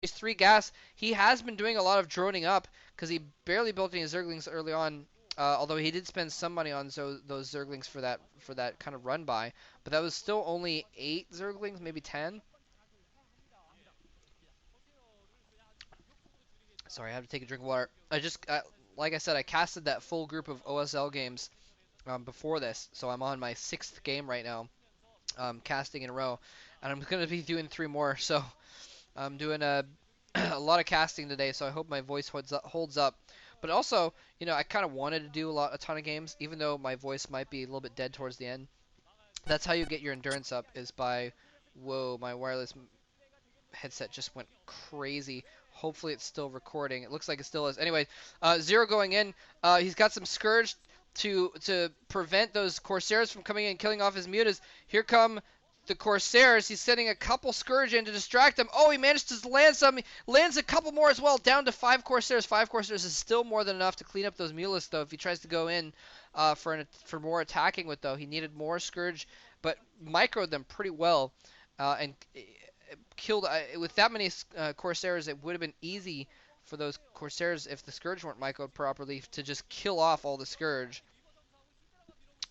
He's 3 gas. He has been doing a lot of droning up because he barely built any Zerglings early on. Although he did spend some money on those Zerglings for that kind of run by, but that was still only 8 Zerglings, maybe 10. Sorry, I have to take a drink of water. Like I said, I casted that full group of OSL games before this, so I'm on my 6th game right now, casting in a row, and I'm gonna be doing 3 more. So I'm doing a a lot of casting today, so I hope my voice holds up. But also, I kind of wanted to do a ton of games, even though my voice might be a little bit dead towards the end. That's how you get your endurance up, is by, whoa, my wireless headset just went crazy. Hopefully it's still recording. It looks like it still is. Anyway, ZerO going in. He's got some Scourge to prevent those Corsairs from coming in and killing off his mutas. Here come the Corsairs. He's sending a couple Scourge in to distract them. Oh, he managed to land some. He lands a couple more as well, down to 5 Corsairs. 5 Corsairs is still more than enough to clean up those Mulas, though, if he tries to go in for more attacking with, though. He needed more Scourge, but microed them pretty well. And killed with that many Corsairs, it would have been easy for those Corsairs, if the Scourge weren't microed properly, to just kill off all the Scourge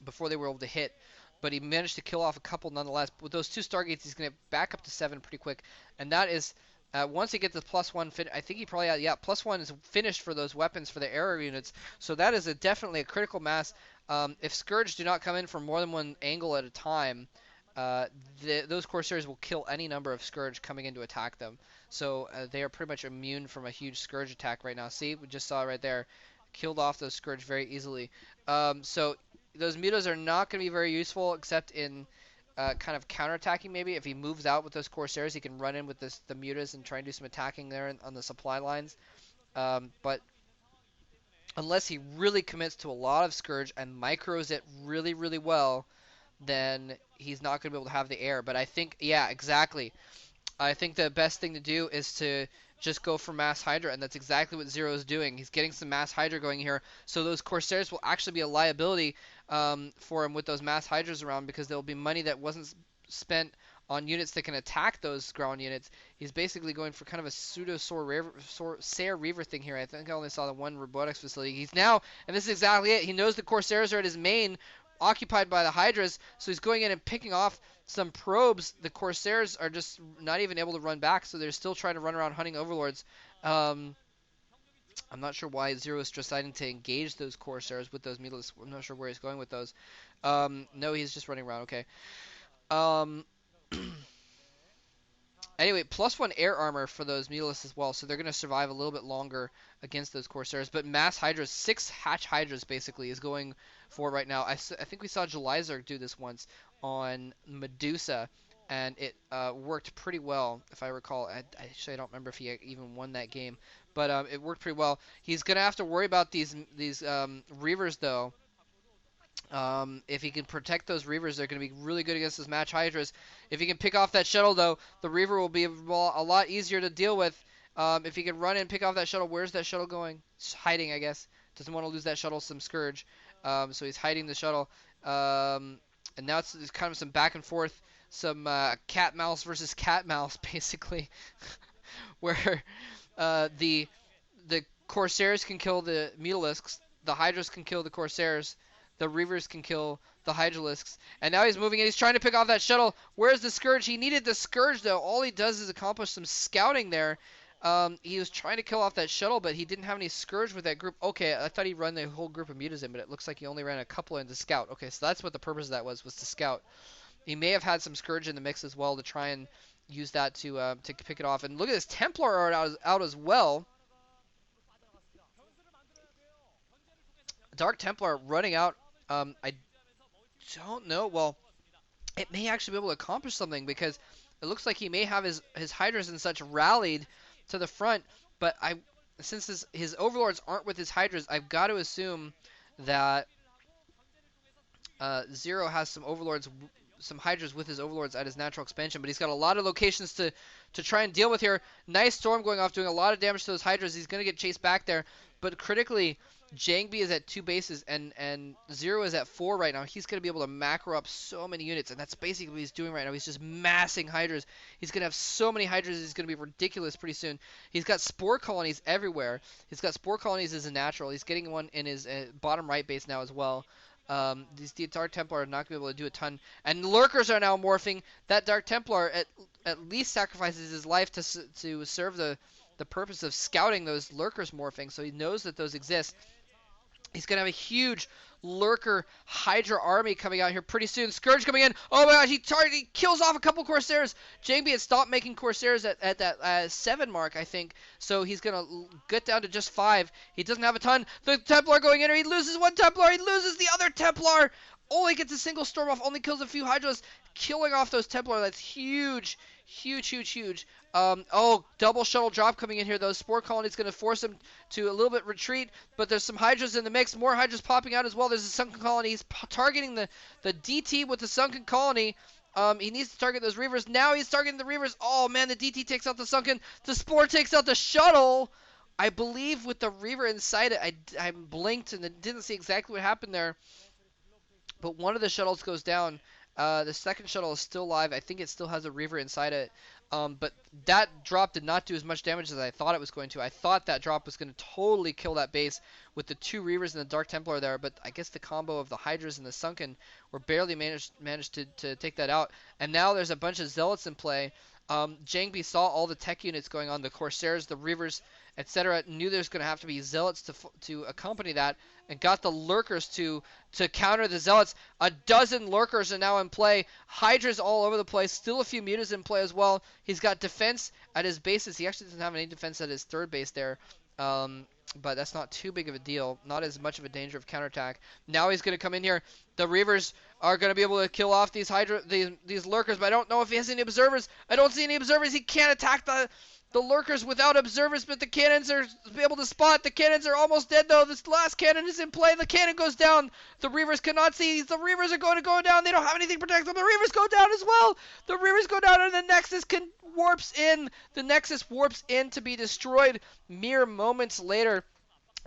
before they were able to hit. But he managed to kill off a couple nonetheless. With those 2 Stargates, he's going to back up to 7 pretty quick. And that is, once he gets the +1, I think he probably had, yeah, +1 is finished for those weapons for the arrow units. So that is definitely a critical mass. If Scourge do not come in from more than one angle at a time, those Corsairs will kill any number of Scourge coming in to attack them. So they are pretty much immune from a huge Scourge attack right now. See, we just saw right there. Killed off those Scourge very easily. So those mutas are not going to be very useful except in kind of counterattacking maybe. If he moves out with those Corsairs, he can run in with the mutas and try and do some attacking there on the supply lines. But unless he really commits to a lot of Scourge and micros it really, really well, then he's not going to be able to have the air. But I think, yeah, exactly. I think the best thing to do is to just go for Mass Hydra, and that's exactly what ZerO is doing. He's getting some Mass Hydra going here, so those Corsairs will actually be a liability for him with those Mass Hydras around, because there will be money that wasn't spent on units that can attack those ground units. He's basically going for kind of a pseudo Sair Reaver thing here. I think I only saw the one robotics facility. He's now, and this is exactly it, he knows the Corsairs are at his main, occupied by the Hydras, so he's going in and picking off some probes. The Corsairs are just not even able to run back, so they're still trying to run around hunting Overlords. I'm not sure why ZerO is deciding to engage those Corsairs with those Mutas. I'm not sure where he's going with those. No, he's just running around. Okay. Anyway, +1 air armor for those Mutalisks as well, so they're going to survive a little bit longer against those Corsairs. But Mass Hydras, 6 Hatch Hydras basically is going for right now. I think we saw Zerg do this once on Medusa, and it worked pretty well, if I recall. Actually, I don't remember if he even won that game, but it worked pretty well. He's going to have to worry about these Reavers, though. If he can protect those Reavers, they're going to be really good against those Match Hydras. If he can pick off that shuttle, though, the Reaver will be a lot easier to deal with. If he can run in and pick off that shuttle, where's that shuttle going? It's hiding, I guess. Doesn't want to lose that shuttle, some Scourge. So he's hiding the shuttle. And now it's kind of some back and forth, some cat mouse versus cat mouse, basically, where the Corsairs can kill the Mutalisks, the Hydras can kill the Corsairs, the Reavers can kill the Hydralisks. And now he's moving in. He's trying to pick off that shuttle. Where's the Scourge? He needed the Scourge, though. All he does is accomplish some scouting there. He was trying to kill off that shuttle, but he didn't have any Scourge with that group. Okay, I thought he'd run the whole group of mutas in, but it looks like he only ran a couple in to scout. Okay, so that's what the purpose of that was to scout. He may have had some Scourge in the mix as well to try and use that to pick it off. And look at this Templar out as well. Dark Templar running out. I don't know. Well, it may actually be able to accomplish something, because it looks like he may have his Hydras and such rallied to the front. But since his Overlords aren't with his Hydras, I've got to assume that ZerO has some Overlords, some Hydras with his Overlords at his natural expansion. But he's got a lot of locations to try and deal with here. Nice Storm going off, doing a lot of damage to those Hydras. He's going to get chased back there. But critically, Jangbi is at 2 bases and ZerO is at 4 right now. He's going to be able to macro up so many units, and that's basically what he's doing right now. He's just massing hydras. He's going to have so many hydras, he's going to be ridiculous pretty soon. He's got spore colonies everywhere. He's got spore colonies as a natural. He's getting one in his bottom right base now as well. The Dark Templar are not going to be able to do a ton. And lurkers are now morphing. That Dark Templar at least sacrifices his life to serve the purpose of scouting those lurkers morphing, so he knows that those exist. He's going to have a huge lurker Hydra army coming out here pretty soon. Scourge coming in. Oh my gosh, he kills off a couple Corsairs. Jangbi had stopped making Corsairs at that 7 mark, I think. So he's going to get down to just 5. He doesn't have a ton. The Templar going in, or he loses one Templar. He loses the other Templar. Only gets a single storm off. Only kills a few Hydras. Killing off those Templar. That's huge. Huge, huge, huge. Oh, double shuttle drop coming in here. Those spore colonies going to force him to a little bit retreat, but there's some Hydras in the mix. More Hydras popping out as well. There's a sunken colony. He's targeting the DT with the sunken colony. He needs to target those Reavers. Now he's targeting the Reavers. Oh, man, the DT takes out the sunken. The spore takes out the shuttle. I believe with the Reaver inside it, I blinked and didn't see exactly what happened there. But one of the shuttles goes down. The second shuttle is still alive. I think it still has a Reaver inside it. But that drop did not do as much damage as I thought it was going to. I thought that drop was going to totally kill that base with the 2 Reavers and the Dark Templar there, but I guess the combo of the Hydras and the Sunken were barely managed to take that out. And now there's a bunch of Zealots in play. Jangbi saw all the tech units going on, the Corsairs, the Reavers, etc. Knew there's going to have to be Zealots to accompany that, and got the Lurkers to counter the Zealots. A dozen Lurkers are now in play. Hydras all over the place. Still a few Mutas in play as well. He's got defense at his bases. He actually doesn't have any defense at his 3rd base there. But that's not too big of a deal. Not as much of a danger of counterattack. Now he's going to come in here. The Reavers are going to be able to kill off these these Lurkers, but I don't know if he has any observers. I don't see any observers. He can't attack the Lurkers without observers, but the cannons are able to spot. The cannons are almost dead, though. This last cannon is in play. The cannon goes down. The Reavers cannot see. The Reavers are going to go down. They don't have anything to protect them. The Reavers go down as well. The Reavers go down, and the Nexus warps in. The Nexus warps in to be destroyed mere moments later.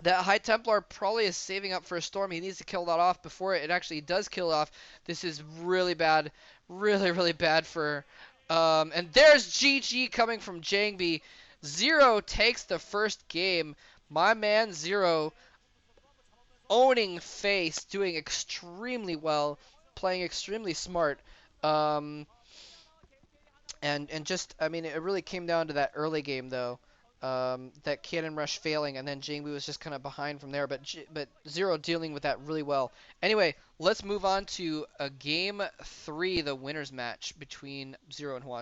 That High Templar probably is saving up for a storm. He needs to kill that off before it actually does kill off. This is really bad. Really, really bad for... and there's GG coming from Jangbi. ZerO takes the first game. My man ZerO owning face, doing extremely well, playing extremely smart. And just, I mean, it really came down to that early game, though. That cannon rush failing, and then Jangbi was just kind of behind from there, but ZerO dealing with that really well. Anyway, let's move on to a game 3, the winners match between ZerO and Hua.